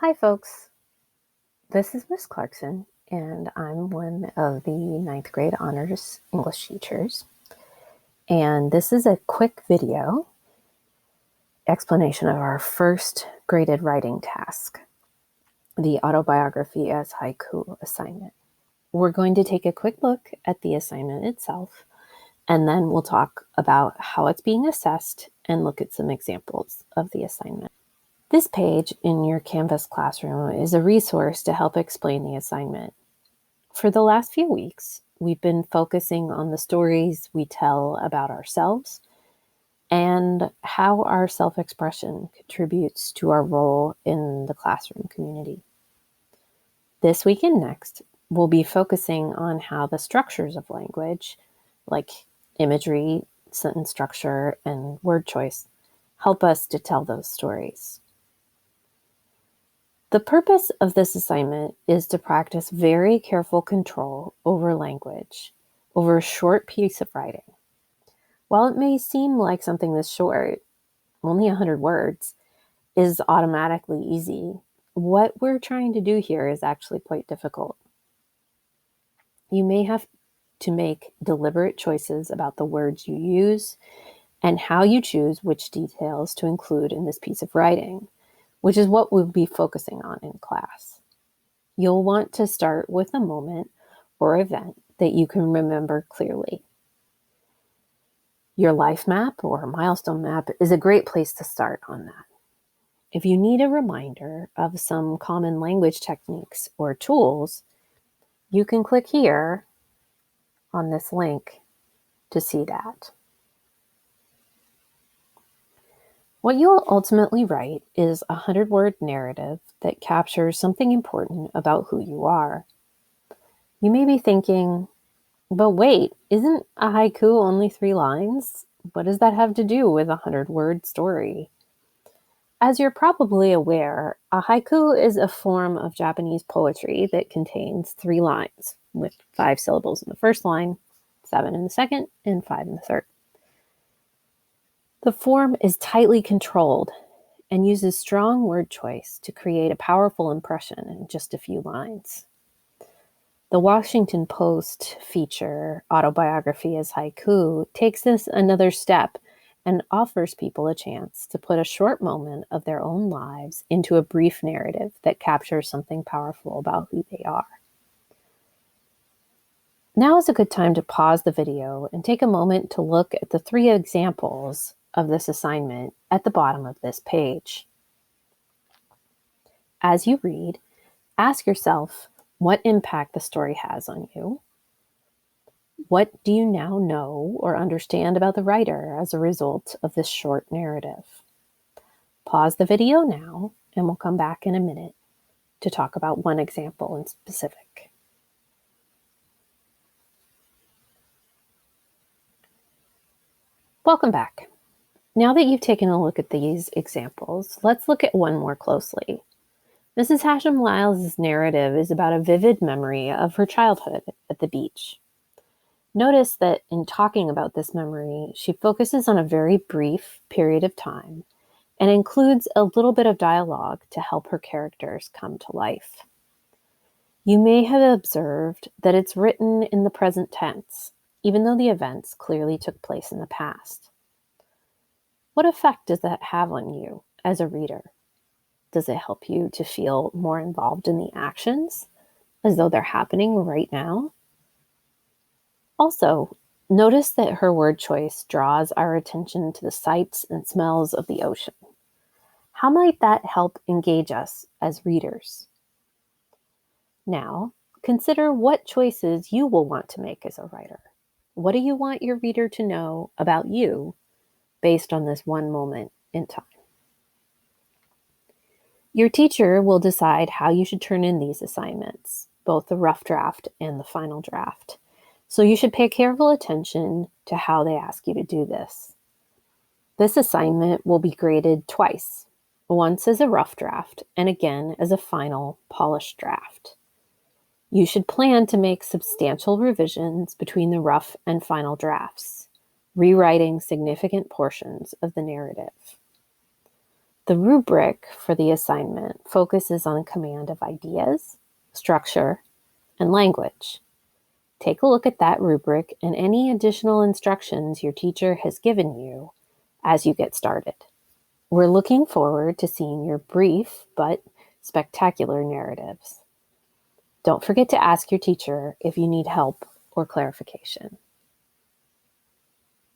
Hi, folks. This is Miss Clarkson, and I'm one of the ninth grade honors English teachers. And this is a quick video explanation of our first graded writing task, the Autobiography as Haiku assignment. We're going to take a quick look at the assignment itself, and then we'll talk about how it's being assessed and look at some examples of the assignment. This page in your Canvas classroom is a resource to help explain the assignment. For the last few weeks, we've been focusing on the stories we tell about ourselves and how our self-expression contributes to our role in the classroom community. This week and next, we'll be focusing on how the structures of language, like imagery, sentence structure, and word choice, help us to tell those stories. The purpose of this assignment is to practice very careful control over language, over a short piece of writing. While it may seem like something this short, only 100 words, is automatically easy, what we're trying to do here is actually quite difficult. You may have to make deliberate choices about the words you use and how you choose which details to include in this piece of writing, which is what we'll be focusing on in class. You'll want to start with a moment or event that you can remember clearly. Your life map or milestone map is a great place to start on that. If you need a reminder of some common language techniques or tools, you can click here on this link to see that. What you'll ultimately write is a 100-word narrative that captures something important about who you are. You may be thinking, but wait, isn't a haiku only 3 lines? What does that have to do with a 100-word story? As you're probably aware, a haiku is a form of Japanese poetry that contains 3 lines, with 5 syllables in the first line, 7 in the second, and 5 in the third. The form is tightly controlled and uses strong word choice to create a powerful impression in just a few lines. The Washington Post feature, Autobiography as Haiku, takes this another step and offers people a chance to put a short moment of their own lives into a brief narrative that captures something powerful about who they are. Now is a good time to pause the video and take a moment to look at the 3 examples of this assignment at the bottom of this page. As you read, ask yourself what impact the story has on you. What do you now know or understand about the writer as a result of this short narrative? Pause the video now, and we'll come back in a minute to talk about one example in specific. Welcome back. Now that you've taken a look at these examples, let's look at one more closely. Mrs. Hashem Lyles' narrative is about a vivid memory of her childhood at the beach. Notice that in talking about this memory, she focuses on a very brief period of time and includes a little bit of dialogue to help her characters come to life. You may have observed that it's written in the present tense, even though the events clearly took place in the past. What effect does that have on you as a reader? Does it help you to feel more involved in the actions, as though they're happening right now? Also, notice that her word choice draws our attention to the sights and smells of the ocean. How might that help engage us as readers? Now, consider what choices you will want to make as a writer. What do you want your reader to know about you based on this one moment in time? Your teacher will decide how you should turn in these assignments, both the rough draft and the final draft. So you should pay careful attention to how they ask you to do this. This assignment will be graded twice, once as a rough draft and again as a final polished draft. You should plan to make substantial revisions between the rough and final drafts, rewriting significant portions of the narrative. The rubric for the assignment focuses on command of ideas, structure, and language. Take a look at that rubric and any additional instructions your teacher has given you as you get started. We're looking forward to seeing your brief but spectacular narratives. Don't forget to ask your teacher if you need help or clarification.